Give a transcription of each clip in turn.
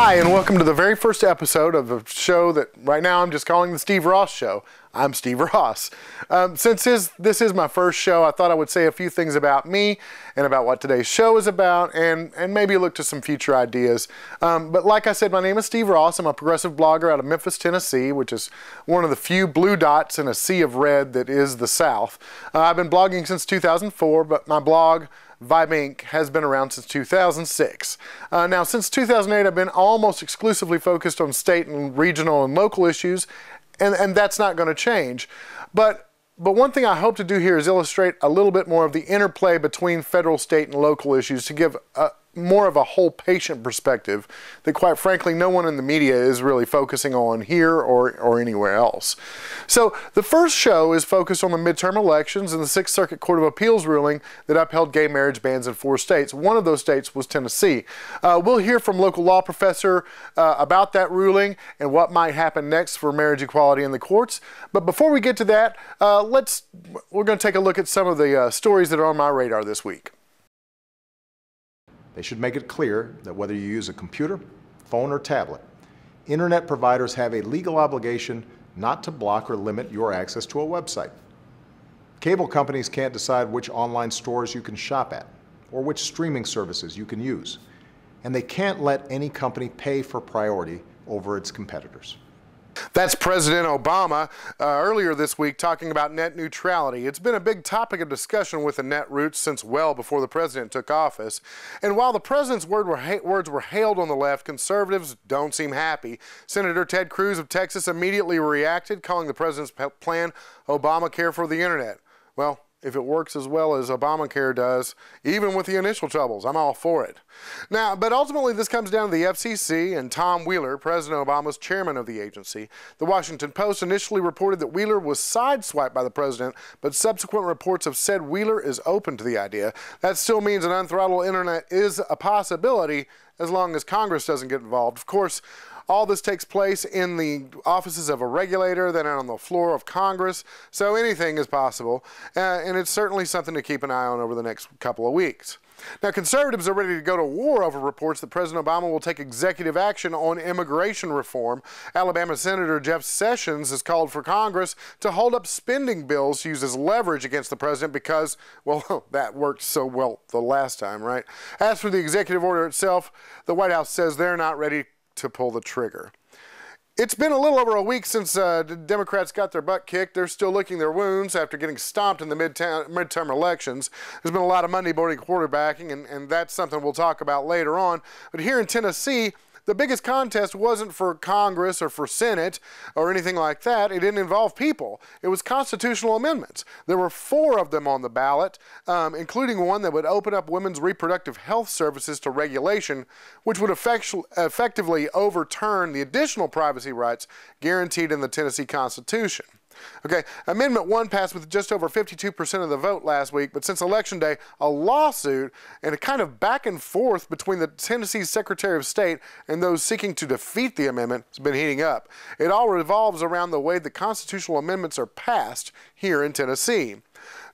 Hi, and welcome to the very first episode of a show that right now I'm just calling the Steve Ross Show. I'm Steve Ross. Since this is my first show, I thought I would say a few things about me and about what today's show is about, and maybe look to some future ideas. But like I said, my name is Steve Ross. I'm a progressive blogger out of Memphis, Tennessee, which is one of the few blue dots in a sea of red that is the South. I've been blogging since 2004, but my blog, Vibe Inc., has been around since 2006. Now, since 2008, I've been almost exclusively focused on state and regional and local issues, and that's not going to change. But one thing I hope to do here is illustrate a little bit more of the interplay between federal, state, and local issues to give more of a whole patient perspective that, quite frankly, no one in the media is really focusing on here or anywhere else. So the first show is focused on the midterm elections and the Sixth Circuit Court of Appeals ruling that upheld gay marriage bans in 4 states. One of those states was Tennessee. We'll hear from local law professor about that ruling and what might happen next for marriage equality in the courts. But before we get to that, we're going to take a look at some of the stories that are on my radar this week. They should make it clear that whether you use a computer, phone, or tablet, internet providers have a legal obligation not to block or limit your access to a website. Cable companies can't decide which online stores you can shop at or which streaming services you can use, and they can't let any company pay for priority over its competitors. That's President Obama earlier this week talking about net neutrality. It's been a big topic of discussion with the net roots since well before the president took office. And while the president's words were hailed on the left, conservatives don't seem happy. Senator Ted Cruz of Texas immediately reacted, calling the president's plan Obamacare for the internet. Well, if it works as well as Obamacare does, even with the initial troubles, I'm all for it. Now, but ultimately this comes down to the FCC and Tom Wheeler, President Obama's chairman of the agency. The Washington Post initially reported that Wheeler was sideswiped by the president, but subsequent reports have said Wheeler is open to the idea. That still means an unthrottled internet is a possibility as long as Congress doesn't get involved. Of course, all this takes place in the offices of a regulator, then on the floor of Congress, so anything is possible, and it's certainly something to keep an eye on over the next couple of weeks. Now, conservatives are ready to go to war over reports that President Obama will take executive action on immigration reform. Alabama Senator Jeff Sessions has called for Congress to hold up spending bills used as leverage against the president because, well, that worked so well the last time, right? As for the executive order itself, the White House says they're not ready to pull the trigger. It's been a little over a week since Democrats got their butt kicked. They're still licking their wounds after getting stomped in the midterm elections. There's been a lot of Monday morning quarterbacking, and that's something we'll talk about later on. But here in Tennessee, the biggest contest wasn't for Congress or for Senate or anything like that. It didn't involve people. It was constitutional amendments. There were 4 of them on the ballot, including one that would open up women's reproductive health services to regulation, which would effectively overturn the additional privacy rights guaranteed in the Tennessee Constitution. Okay, Amendment 1 passed with just over 52% of the vote last week, but since Election Day, a lawsuit and a kind of back and forth between the Tennessee Secretary of State and those seeking to defeat the amendment has been heating up. It all revolves around the way the constitutional amendments are passed here in Tennessee.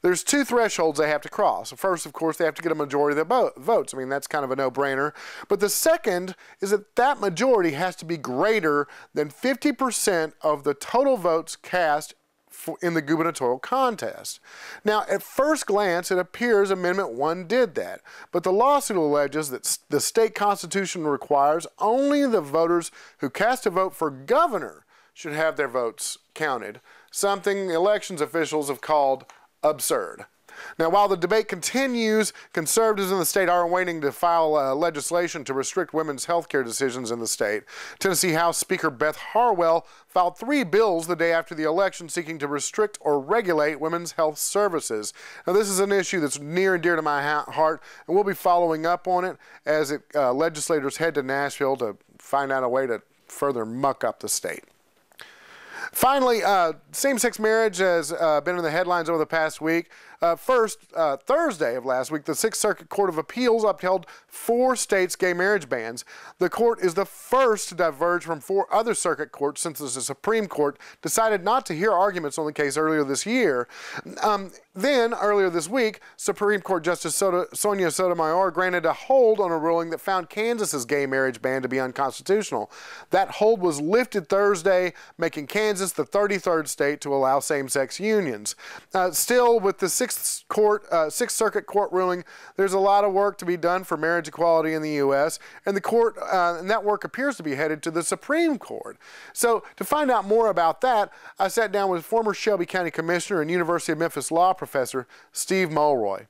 There's 2 thresholds they have to cross. First, of course, they have to get a majority of the votes. I mean, that's kind of a no-brainer. But the second is that that majority has to be greater than 50% of the total votes cast in the gubernatorial contest. Now, at first glance, it appears Amendment 1 did that, but the lawsuit alleges that the state constitution requires only the voters who cast a vote for governor should have their votes counted, something elections officials have called absurd. Now, while the debate continues, conservatives in the state are waiting to file legislation to restrict women's health care decisions in the state. Tennessee House Speaker Beth Harwell filed 3 bills the day after the election seeking to restrict or regulate women's health services. Now, this is an issue that's near and dear to my heart, and we'll be following up on it as legislators head to Nashville to find out a way to further muck up the state. Finally, same-sex marriage has been in the headlines over the past week. First, Thursday of last week, the Sixth Circuit Court of Appeals upheld 4 states' gay marriage bans. The court is the first to diverge from 4 other circuit courts since the Supreme Court decided not to hear arguments on the case earlier this year. Then, earlier this week, Supreme Court Justice Sonia Sotomayor granted a hold on a ruling that found Kansas's gay marriage ban to be unconstitutional. That hold was lifted Thursday, making Kansas the 33rd state to allow same-sex unions. Still, with the Sixth Circuit Court ruling, there's a lot of work to be done for marriage equality in the U.S., and that work appears to be headed to the Supreme Court. So, to find out more about that, I sat down with former Shelby County Commissioner and University of Memphis law professor Steve Mulroy.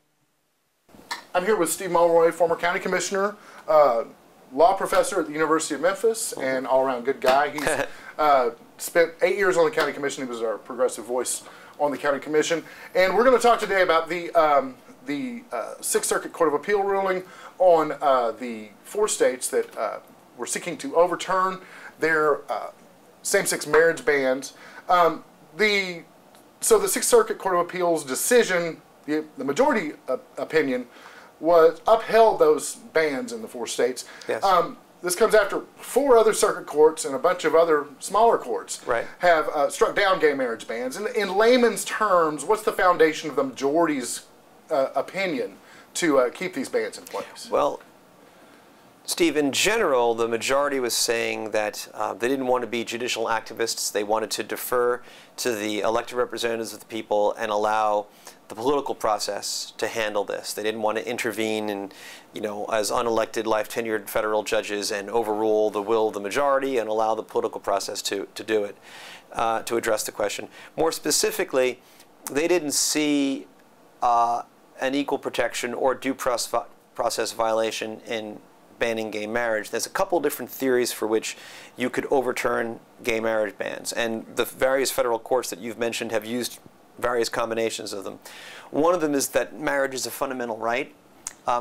I'm here with Steve Mulroy, former county commissioner, law professor at the University of Memphis, and all-around good guy. He's spent 8 years on the county commission. He was our progressive voice on the county commission. And we're going to talk today about the Sixth Circuit Court of Appeal ruling on the 4 states that were seeking to overturn their same-sex marriage bans. So the Sixth Circuit Court of Appeals decision, the majority opinion, was upheld those bans in the 4 states. Yes. This comes after 4 other circuit courts and a bunch of other smaller courts have struck down gay marriage bans. In layman's terms, what's the foundation of the majority's opinion to keep these bans in place? Well, Steve, in general, the majority was saying that they didn't want to be judicial activists. They wanted to defer to the elected representatives of the people and allow the political process to handle this. They didn't want to intervene in, as unelected, life-tenured federal judges and overrule the will of the majority and allow the political process to do it, to address the question. More specifically, they didn't see an equal protection or due process violation in banning gay marriage. There's a couple different theories for which you could overturn gay marriage bans, and the various federal courts that you've mentioned have used various combinations of them. One of them is that marriage is a fundamental right,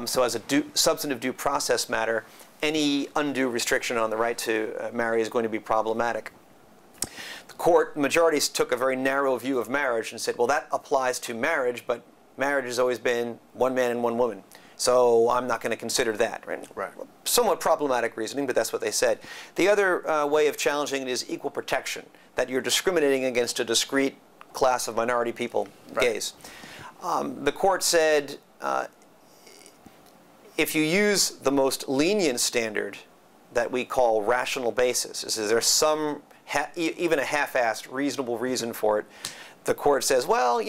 so as a substantive due process matter, any undue restriction on the right to marry is going to be problematic. The majority took a very narrow view of marriage and said, well, that applies to marriage, but marriage has always been one man and one woman. So I'm not going to consider that. Right. Somewhat problematic reasoning, but that's what they said. The other way of challenging it is equal protection, that you're discriminating against a discrete class of minority people, gays. The court said if you use the most lenient standard that we call rational basis, is there some, even a half-assed reasonable reason for it, the court says, well,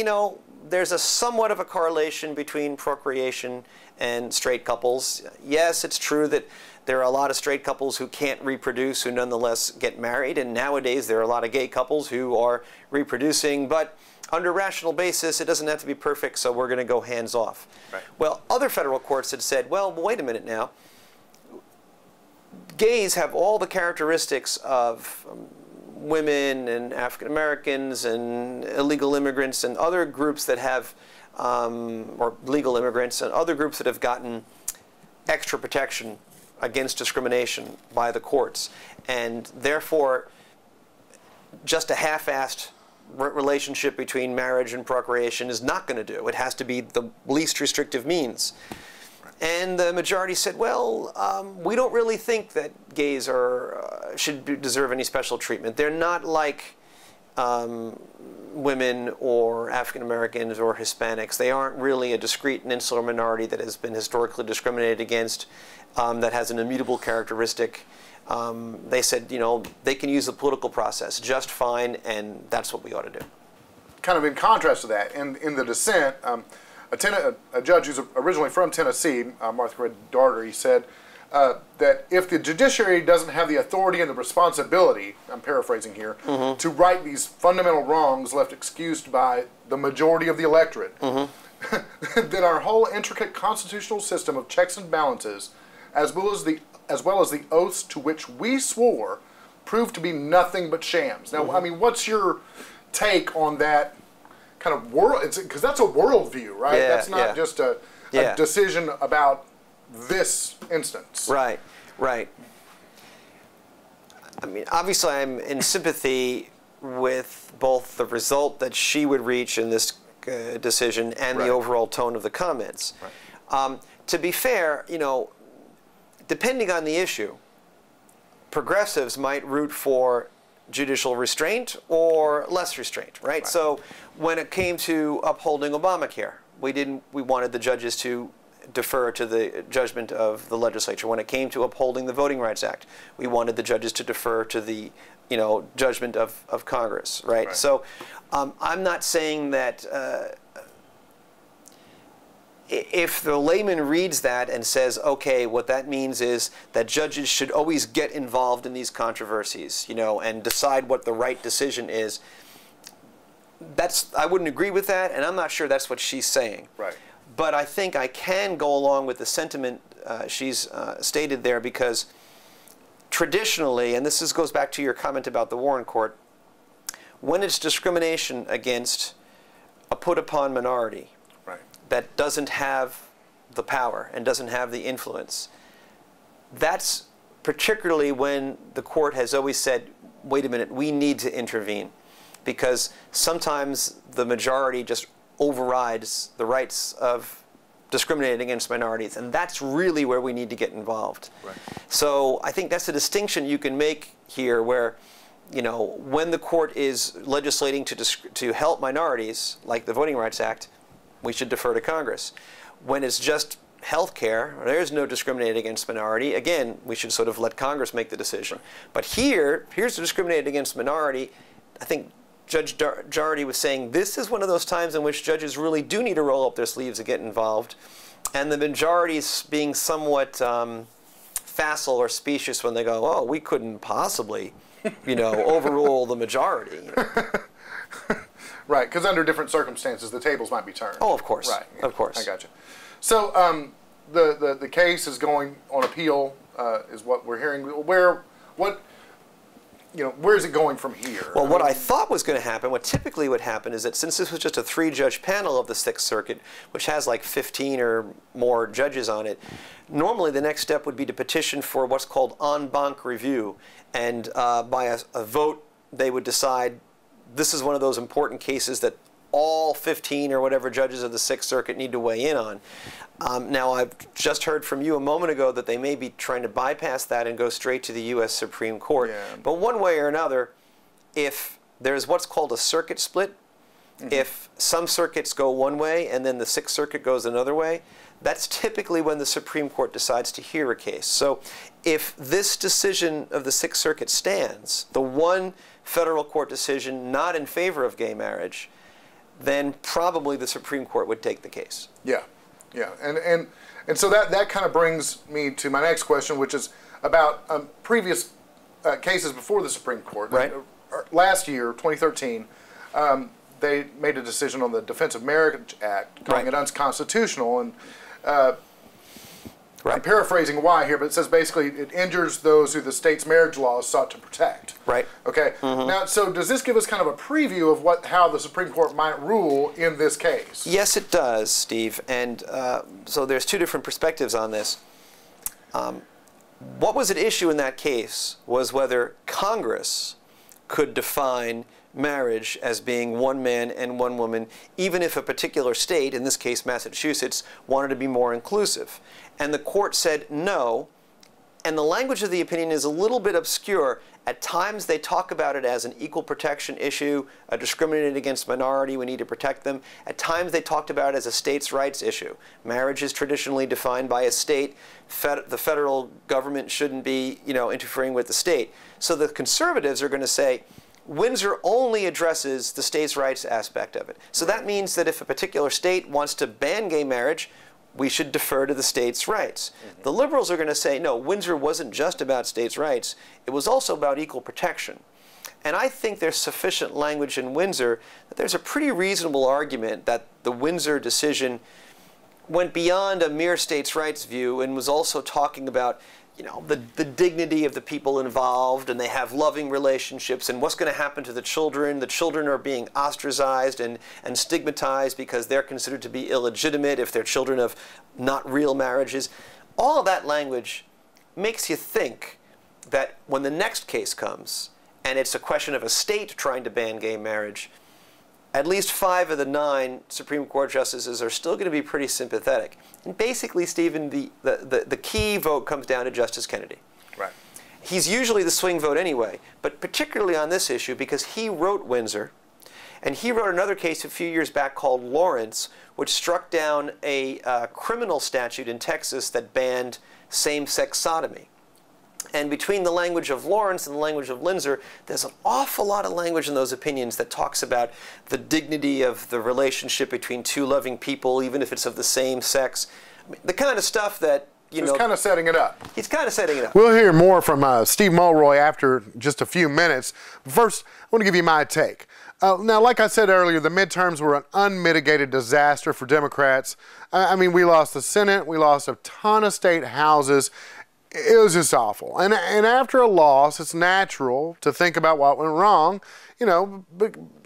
there's a somewhat of a correlation between procreation and straight couples. Yes, it's true that there are a lot of straight couples who can't reproduce who nonetheless get married, and nowadays there are a lot of gay couples who are reproducing, but under rational basis it doesn't have to be perfect, so we're going to go hands off. Right. Well, other federal courts had said, well, wait a minute now. Gays have all the characteristics of women and African Americans and illegal immigrants and other groups that have, or legal immigrants and other groups that have gotten extra protection against discrimination by the courts. And therefore, just a half-assed relationship between marriage and procreation is not going to do. It has to be the least restrictive means. And the majority said, well, we don't really think that gays should deserve any special treatment. They're not like women or African Americans or Hispanics. They aren't really a discrete and insular minority that has been historically discriminated against, that has an immutable characteristic. They said, they can use the political process just fine, and that's what we ought to do. Kind of in contrast to that, in the dissent, a judge who's originally from Tennessee, Martha Red Darter, said that if the judiciary doesn't have the authority and the responsibility, I'm paraphrasing here, to right these fundamental wrongs left excused by the majority of the electorate, then our whole intricate constitutional system of checks and balances, as well as the oaths to which we swore, proved to be nothing but shams. Now, I mean, what's your take on that kind of world? Because that's a worldview, right? Yeah, that's not just a decision about this instance. Right, right. I mean, obviously I'm in sympathy with both the result that she would reach in this decision and Right. the overall tone of the comments. Right. To be fair, you know, depending on the issue, progressives might root for judicial restraint or less restraint, right? So when it came to upholding Obamacare, we wanted the judges to defer to the judgment of the legislature. When it came to upholding the Voting Rights Act, we wanted the judges to defer to the, you know, judgment of Congress, right? So I'm not saying that if the layman reads that and says, okay, what that means is that judges should always get involved in these controversies, you know, and decide what the right decision is, I wouldn't agree with that, and I'm not sure that's what she's saying. Right. But I think I can go along with the sentiment she's stated there, because traditionally, and this goes back to your comment about the Warren Court, when it's discrimination against a put-upon minority that doesn't have the power and doesn't have the influence, that's particularly when the court has always said, wait a minute, we need to intervene, because sometimes the majority just overrides the rights of discriminating against minorities, and that's really where we need to get involved. Right. So I think that's a distinction you can make here, where, you know, when the court is legislating to help minorities, like the Voting Rights Act, we should defer to Congress. When it's just health care, there's no discriminating against minority, again, we should sort of let Congress make the decision. Right. But here's the discriminating against minority. I think Judge Jardy was saying this is one of those times in which judges really do need to roll up their sleeves and get involved. And the majority's being somewhat facile or specious when they go, oh, we couldn't possibly, you know, overrule the majority. You know. Right, because under different circumstances, the tables might be turned. Oh, of course. Right. Of course. I got you. So the case is going on appeal, is what we're hearing. Where is it going from here? Well, what I thought was going to happen, what typically would happen, is that since this was just a 3-judge panel of the Sixth Circuit, which has like 15 or more judges on it, normally the next step would be to petition for what's called en banc review. And by a vote, they would decide this is one of those important cases that all 15 or whatever judges of the Sixth Circuit need to weigh in on. Now, I've just heard from you a moment ago that they may be trying to bypass that and go straight to the U.S. Supreme Court. Yeah. But one way or another, if there's what's called a circuit split, if some circuits go one way and then the Sixth Circuit goes another way, that's typically when the Supreme Court decides to hear a case. So if this decision of the Sixth Circuit stands, the one federal court decision not in favor of gay marriage, then probably the Supreme Court would take the case. Yeah, yeah, and so that kind of brings me to my next question, which is about previous cases before the Supreme Court. Right. Last year, 2013, they made a decision on the Defense of Marriage Act, calling it unconstitutional, and I'm paraphrasing why here, but it says basically it injures those who the state's marriage laws sought to protect. Right. Okay. Now, so does this give us kind of a preview of how the Supreme Court might rule in this case? Yes, it does, Steve. And so there's two different perspectives on this. What was at issue in that case was whether Congress could define marriage as being one man and one woman, even if a particular state, in this case Massachusetts, wanted to be more inclusive. And the court said no, and the language of the opinion is a little bit obscure. At times they talk about it as an equal protection issue, a discriminated against minority, we need to protect them. At times they talked about it as a states' rights issue. Marriage is traditionally defined by a state. The federal government shouldn't be, interfering with the state. So the conservatives are going to say, Windsor only addresses the states' rights aspect of it. So that means that if a particular state wants to ban gay marriage, we should defer to the states' rights. The liberals are going to say, no, Windsor wasn't just about states' rights. It was also about equal protection. And I think there's sufficient language in Windsor that there's a pretty reasonable argument that the Windsor decision went beyond a mere states' rights view and was also talking about the dignity of the people involved, and they have loving relationships, and what's going to happen to the children. The children are being ostracized and stigmatized because they're considered to be illegitimate if they're children of not real marriages. All of that language makes you think that when the next case comes, and it's a question of a state trying to ban gay marriage, at least 5 of the 9 Supreme Court justices are still going to be pretty sympathetic. And basically, Stephen, the key vote comes down to Justice Kennedy. Right. He's usually the swing vote anyway, but particularly on this issue because he wrote Windsor, and he wrote another case a few years back called Lawrence, which struck down a criminal statute in Texas that banned same-sex sodomy. And between the language of Lawrence and the language of Windsor, there's an awful lot of language in those opinions that talks about the dignity of the relationship between 2 loving people, even if it's of the same sex. I mean, the kind of stuff that, you know... He's kind of setting it up. He's kind of setting it up. We'll hear more from Steve Mulroy after just a few minutes. First, I want to give you my take. Now, like I said earlier, the midterms were an unmitigated disaster for Democrats. I mean, we lost the Senate, we lost a ton of state houses. It was just awful. And after a loss, it's natural to think about what went wrong, you know,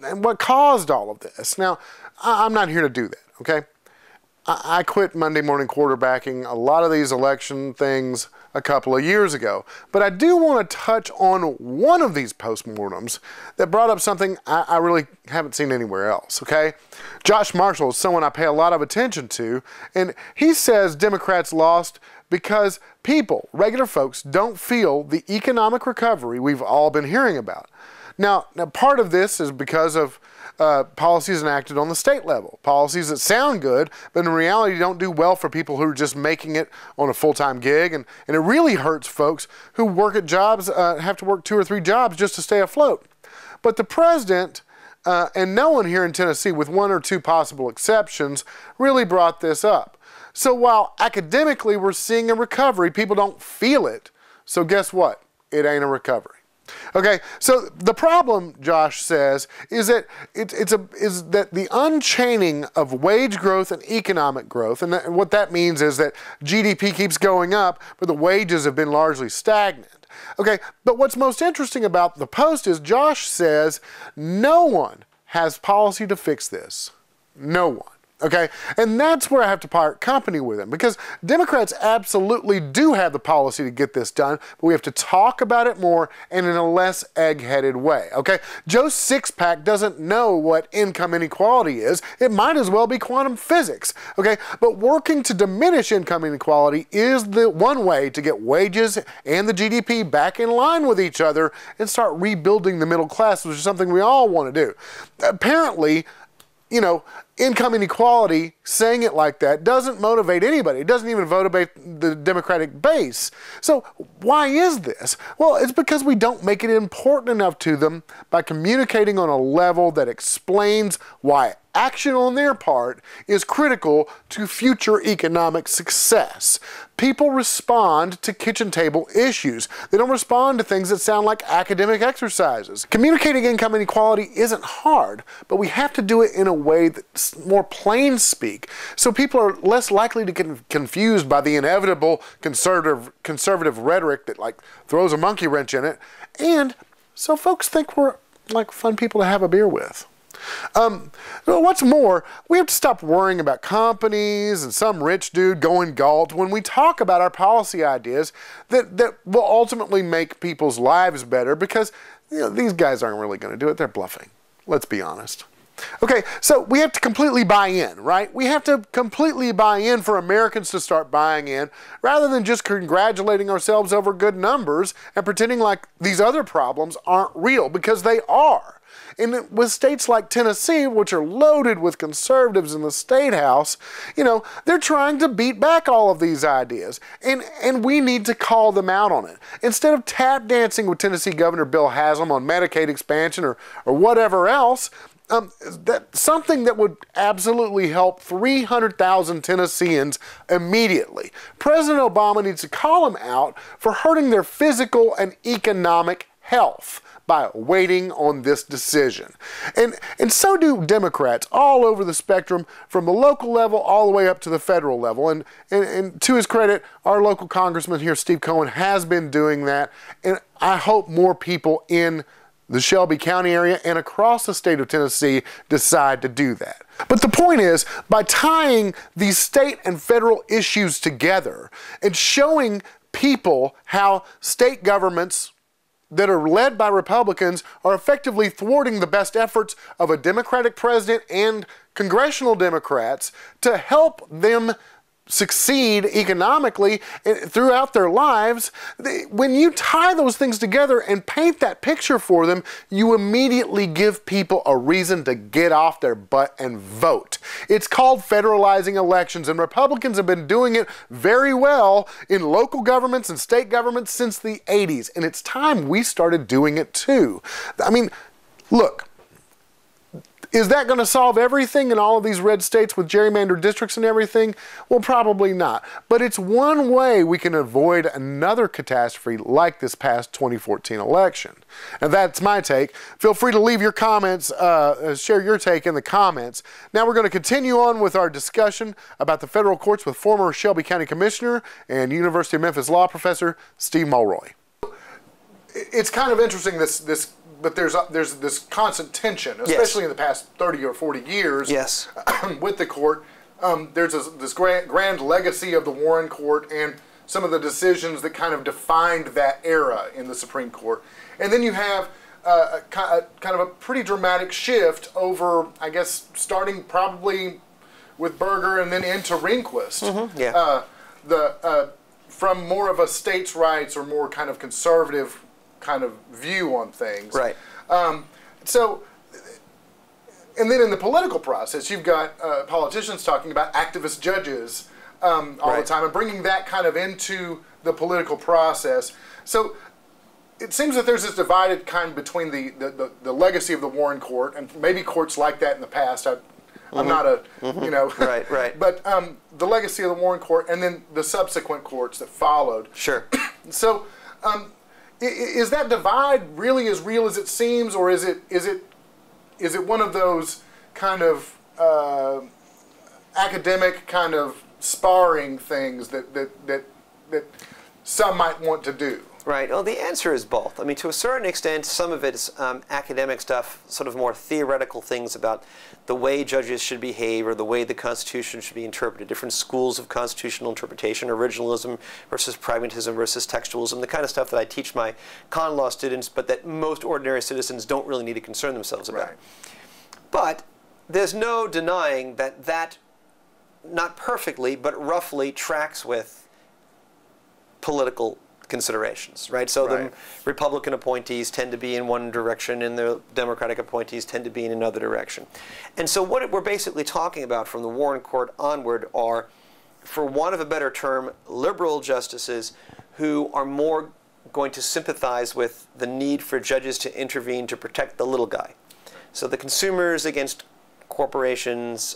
and what caused all of this. Now, I'm not here to do that, okay? I quit Monday morning quarterbacking a lot of these election things a couple of years ago. But I do want to touch on one of these postmortems that brought up something I really haven't seen anywhere else, okay? Josh Marshall is someone I pay a lot of attention to, and he says Democrats lost because people, regular folks, don't feel the economic recovery we've all been hearing about. Now part of this is because of policies enacted on the state level, policies that sound good, but in reality don't do well for people who are just making it on a full-time gig, and it really hurts folks who work at jobs, have to work 2 or 3 jobs just to stay afloat. But the president and no one here in Tennessee, with 1 or 2 possible exceptions, really brought this up. So while academically we're seeing a recovery, people don't feel it. So guess what? It ain't a recovery. Okay, so the problem, Josh says, is that is that the unchaining of wage growth and economic growth, and what that means is that GDP keeps going up, but the wages have been largely stagnant. Okay, but what's most interesting about the Post is Josh says no one has policy to fix this. No one. Okay, and that's where I have to part company with him, because Democrats absolutely do have the policy to get this done, but we have to talk about it more and in a less egg-headed way. Okay, Joe Sixpack doesn't know what income inequality is. It might as well be quantum physics. Okay, but working to diminish income inequality is the one way to get wages and the GDP back in line with each other and start rebuilding the middle class, which is something we all want to do. Apparently, you know, income inequality, saying it like that, doesn't motivate anybody. It doesn't even motivate the Democratic base. So why is this? Well, it's because we don't make it important enough to them by communicating on a level that explains why action on their part is critical to future economic success. People respond to kitchen table issues. They don't respond to things that sound like academic exercises. Communicating income inequality isn't hard, but we have to do it in a way that's more plain speak, so people are less likely to get confused by the inevitable conservative rhetoric that like throws a monkey wrench in it, and so folks think we're like fun people to have a beer with. What's more, we have to stop worrying about companies and some rich dude going galt when we talk about our policy ideas that will ultimately make people's lives better, because you know, these guys aren't really going to do it. They're bluffing. Let's be honest. Okay, so we have to completely buy in, right? We have to completely buy in for Americans to start buying in, rather than just congratulating ourselves over good numbers and pretending like these other problems aren't real, because they are. And with states like Tennessee, which are loaded with conservatives in the state house, you know, they're trying to beat back all of these ideas. And we need to call them out on it. Instead of tap dancing with Tennessee Governor Bill Haslam on Medicaid expansion or whatever else, something that would absolutely help 300,000 Tennesseans immediately. President Obama needs to call them out for hurting their physical and economic health by waiting on this decision. And so do Democrats all over the spectrum, from the local level all the way up to the federal level. And to his credit, our local congressman here, Steve Cohen, has been doing that. And I hope more people in the Shelby County area and across the state of Tennessee decide to do that. But the point is, by tying these state and federal issues together and showing people how state governments that are led by Republicans are effectively thwarting the best efforts of a Democratic president and congressional Democrats to help them succeed economically throughout their lives. When you tie those things together and paint that picture for them, you immediately give people a reason to get off their butt and vote. It's called federalizing elections, and Republicans have been doing it very well in local governments and state governments since the 80s, and it's time we started doing it too. I mean, look, is that going to solve everything in all of these red states with gerrymandered districts and everything? Well, probably not. But it's one way we can avoid another catastrophe like this past 2014 election. And that's my take. Feel free to leave your comments, share your take in the comments. Now we're going to continue on with our discussion about the federal courts with former Shelby County Commissioner and University of Memphis law professor Steve Mulroy. It's kind of interesting but there's this constant tension, especially yes. in the past 30 or 40 years yes. with the court. There's this grand legacy of the Warren Court and some of the decisions that kind of defined that era in the Supreme Court. And then you have kind of a pretty dramatic shift over, I guess, starting probably with Berger and then into Rehnquist. Mm-hmm. Yeah. From more of a states' rights or more kind of conservative kind of view on things. Right. So, and then in the political process, you've got politicians talking about activist judges all right. the time and bringing that kind of into the political process. So it seems that there's this divided kind between the legacy of the Warren Court and maybe courts like that in the past. I'm not a, you know, right, right. But the legacy of the Warren Court and then the subsequent courts that followed. Sure. So, is that divide really as real as it seems, or is it one of those kind of academic kind of sparring things that some might want to do? Right. Well, the answer is both. I mean, to a certain extent, some of it's academic stuff, sort of more theoretical things about the way judges should behave or the way the Constitution should be interpreted, different schools of constitutional interpretation, originalism versus pragmatism versus textualism, the kind of stuff that I teach my con law students, but that most ordinary citizens don't really need to concern themselves about. Right. But there's no denying that not perfectly, but roughly tracks with political considerations, right? So right. the Republican appointees tend to be in one direction and the Democratic appointees tend to be in another direction. And so what we're basically talking about from the Warren Court onward are, for want of a better term, liberal justices who are more going to sympathize with the need for judges to intervene to protect the little guy. So the consumers against corporations,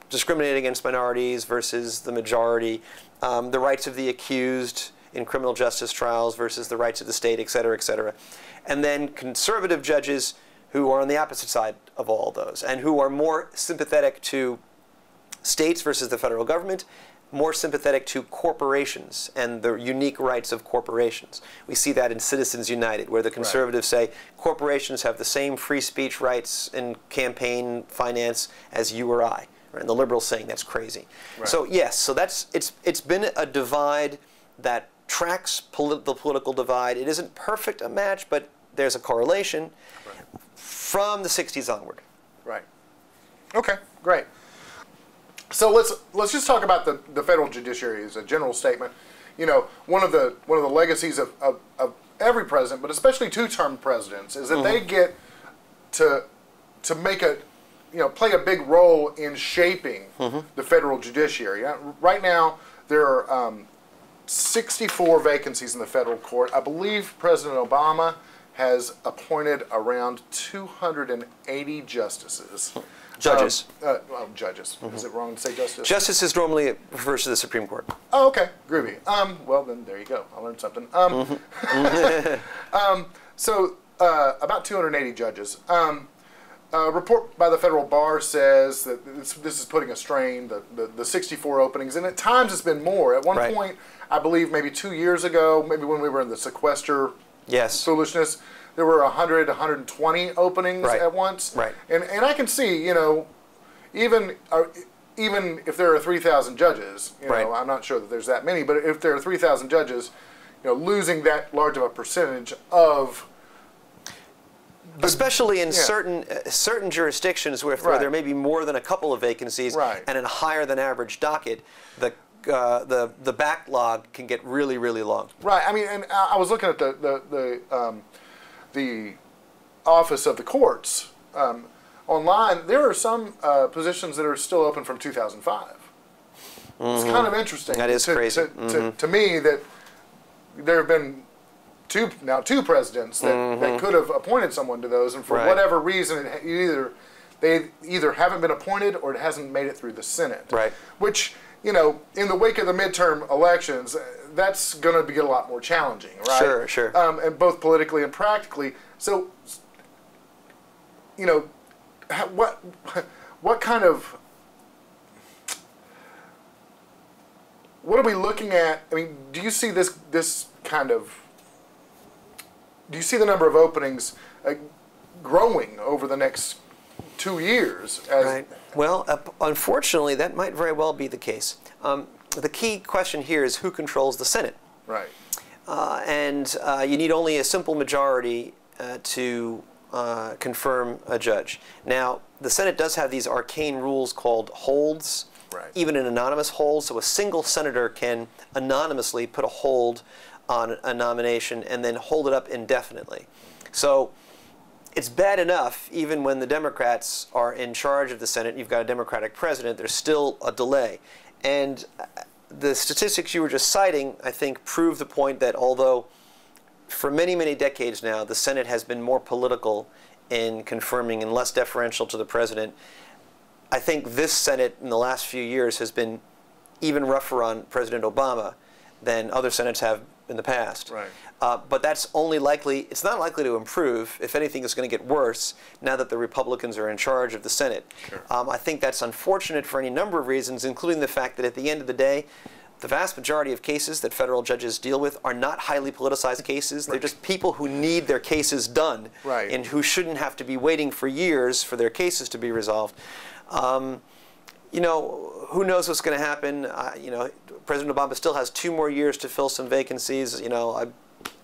discriminate against minorities versus the majority, the rights of the accused in criminal justice trials versus the rights of the state, et cetera, et cetera. And then conservative judges who are on the opposite side of all those and who are more sympathetic to states versus the federal government, more sympathetic to corporations and the unique rights of corporations. We see that in Citizens United, where the conservatives right. say corporations have the same free speech rights and campaign finance as you or I. Right? And the liberals saying that's crazy. Right. So yes, so it's been a divide that tracks the political divide. It isn't perfect a match, but there's a correlation right. from the 60s onward. Right. Okay, great. So let's just talk about the federal judiciary as a general statement. You know, one of the legacies of every president, but especially two-term presidents, is that mm-hmm. they get to make play a big role in shaping mm-hmm. the federal judiciary. Right now, there are 64 vacancies in the federal court. I believe President Obama has appointed around 280 justices. Judges. Judges. Mm-hmm. Is it wrong to say justice? Justices normally refers to the Supreme Court. Oh, okay. Groovy. Well, then there you go. I learned something. Mm-hmm. So about 280 judges. A report by the federal bar says that this is putting a strain, the 64 openings, and at times it's been more. At one right. point, I believe maybe 2 years ago, maybe when we were in the sequester yes. foolishness, there were 100, 120 openings right. at once. Right. And I can see, even if there are 3,000 judges, right. I'm not sure that there's that many, but if there are 3,000 judges, losing that large of a percentage of. Especially in certain jurisdictions where there may be more than a couple of vacancies, and in a higher than average docket, the backlog can get really, really long. Right. I mean, and I was looking at the office of the courts online. There are some positions that are still open from 2005. It's kind of interesting. That is crazy. To me, that there have been two presidents that could have appointed someone to those, and for whatever reason, they either haven't been appointed or it hasn't made it through the Senate. Right. Which, in the wake of the midterm elections, that's going to get a lot more challenging, right? Sure. And both politically and practically. So, what kind of, what are we looking at? I mean, do you see this kind of, do you see the number of openings growing over the next 2 years? Right. Well, unfortunately, that might very well be the case. The key question here is who controls the Senate. Right. And you need only a simple majority to confirm a judge. Now, the Senate does have these arcane rules called holds, even an anonymous hold. So a single senator can anonymously put a hold on a nomination and then hold it up indefinitely. So it's bad enough even when the Democrats are in charge of the Senate, you've got a Democratic president, there's still a delay. And the statistics you were just citing, I think, prove the point that although for many, many decades now the Senate has been more political in confirming and less deferential to the president, I think this Senate in the last few years has been even rougher on President Obama than other Senates have in the past. Right. But that's only likely, it's not likely to improve. If anything, it's going to get worse now that the Republicans are in charge of the Senate. Sure. I think that's unfortunate for any number of reasons, including the fact that at the end of the day, the vast majority of cases that federal judges deal with are not highly politicized cases. They're just people who need their cases done and who shouldn't have to be waiting for years for their cases to be resolved. Who knows what's going to happen? President Obama still has 2 more years to fill some vacancies. I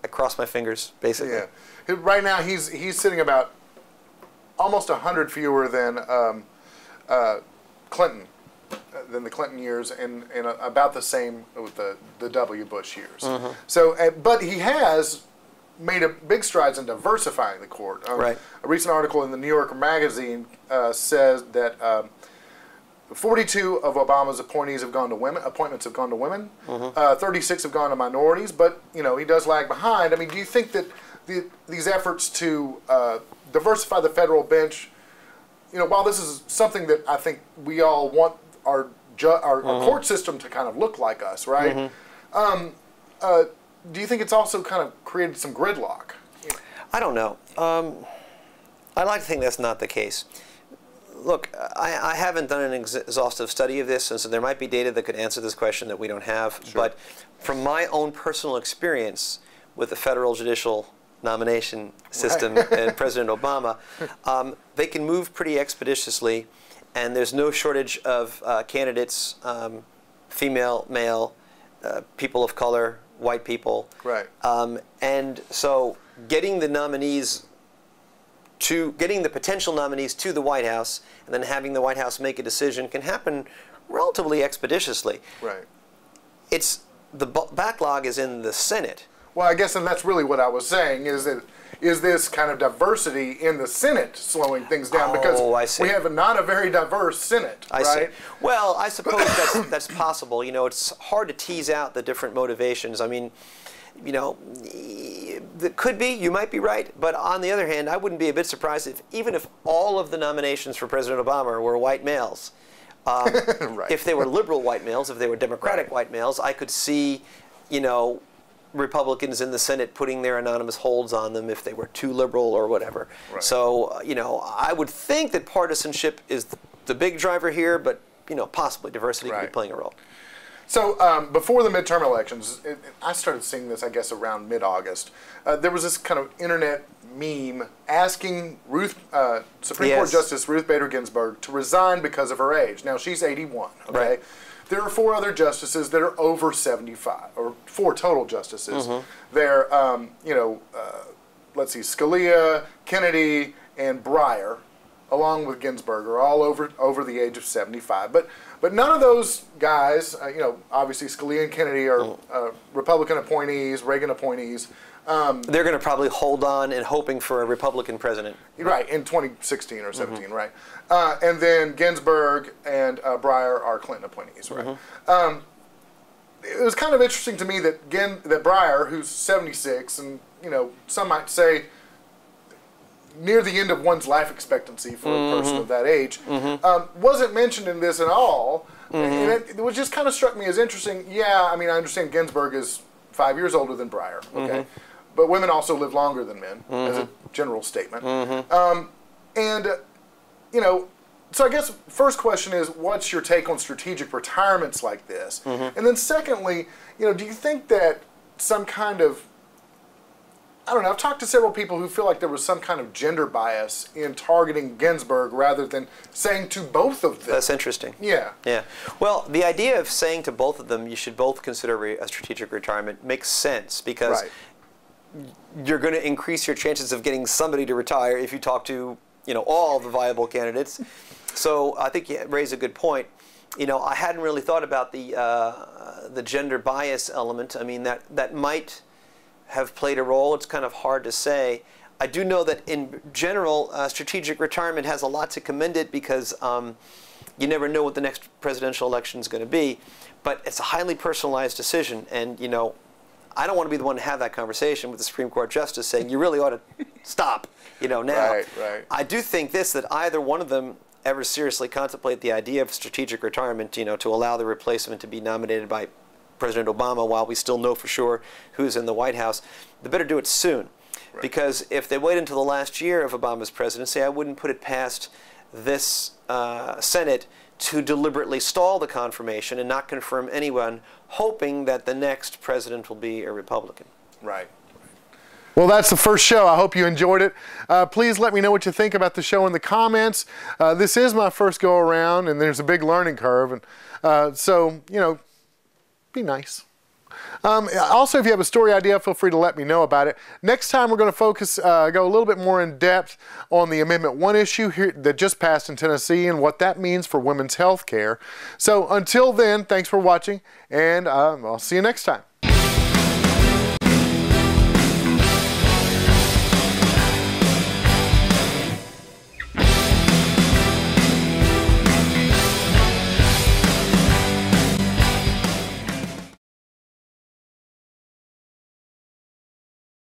cross my fingers, basically. Yeah. Right now, he's sitting about almost 100 fewer than Clinton, than the Clinton years, and about the same with the W. Bush years. So, but he has made big strides in diversifying the court. A recent article in the New Yorker magazine says that 42 of Obama's appointments have gone to women. 36 have gone to minorities, but he does lag behind. I mean, do you think that these efforts to diversify the federal bench, while this is something that I think we all want our court system to kind of look like us, right? Do you think it's also kind of created some gridlock? I don't know. I like to think that's not the case. Look, I haven't done an exhaustive study of this, and so there might be data that could answer this question that we don't have. Sure. But from my own personal experience with the federal judicial nomination system and President Obama, they can move pretty expeditiously, and there's no shortage of candidates, female, male, people of color, white people. Right. And so getting the nominees getting the potential nominees to the White House and then having the White House make a decision can happen relatively expeditiously. Right. The backlog is in the Senate. Well, I guess, and that's really what I was saying, is this kind of diversity in the Senate slowing things down? Because we have not a very diverse Senate, right? I see. Well, I suppose that's possible. It's hard to tease out the different motivations. I mean, it could be, you might be right, but on the other hand, I wouldn't be a bit surprised even if all of the nominations for President Obama were white males. If they were liberal white males, if they were Democratic white males, I could see, Republicans in the Senate putting their anonymous holds on them if they were too liberal or whatever. Right. So, I would think that partisanship is the big driver here, but, possibly diversity could be playing a role. So before the midterm elections, I started seeing this, I guess, around mid-August. There was this kind of internet meme asking Supreme Court Justice Ruth Bader Ginsburg to resign because of her age. Now, she's 81, okay? there are 4 other justices that are over 75, or 4 total justices. They're, let's see, Scalia, Kennedy, and Breyer, along with Ginsburg, are all over the age of 75. But none of those guys, obviously Scalia and Kennedy are Republican appointees, Reagan appointees. They're going to probably hold on and hoping for a Republican president. Right, in 2016 or 17, right? And then Ginsburg and Breyer are Clinton appointees, right? It was kind of interesting to me that Breyer, who's 76, and some might say near the end of one's life expectancy for a person of that age, wasn't mentioned in this at all. And it was just kind of struck me as interesting. Yeah, I mean, I understand Ginsburg is 5 years older than Breyer, okay? But women also live longer than men, as a general statement. So I guess first question is, what's your take on strategic retirements like this? And then secondly, do you think that some kind of, I don't know, I've talked to several people who feel like there was some kind of gender bias in targeting Ginsburg rather than saying to both of them. That's interesting. Yeah. Yeah. Well, the idea of saying to both of them, you should both consider a strategic retirement makes sense, because you're going to increase your chances of getting somebody to retire if you talk to, all the viable candidates. So I think you raise a good point. I hadn't really thought about the gender bias element. I mean, that might have played a role. It's kind of hard to say. I do know that in general, strategic retirement has a lot to commend it, because you never know what the next presidential election is going to be. But it's a highly personalized decision, and I don't want to be the one to have that conversation with the Supreme Court justice saying you really ought to stop. Now. Right. I do think that either one of them ever seriously contemplate the idea of strategic retirement, to allow the replacement to be nominated by President Obama while we still know for sure who's in the White House, they better do it soon. Right. Because if they wait until the last year of Obama's presidency, I wouldn't put it past this Senate to deliberately stall the confirmation and not confirm anyone, hoping that the next president will be a Republican. Right. Well, that's the first show. I hope you enjoyed it. Please let me know what you think about the show in the comments. This is my first go around, and there's a big learning curve. And so, be nice. Also, if you have a story idea, feel free to let me know about it. Next time, we're going to focus, go a little bit more in depth on the Amendment 1 issue here that just passed in Tennessee and what that means for women's health care. So until then, thanks for watching, and I'll see you next time.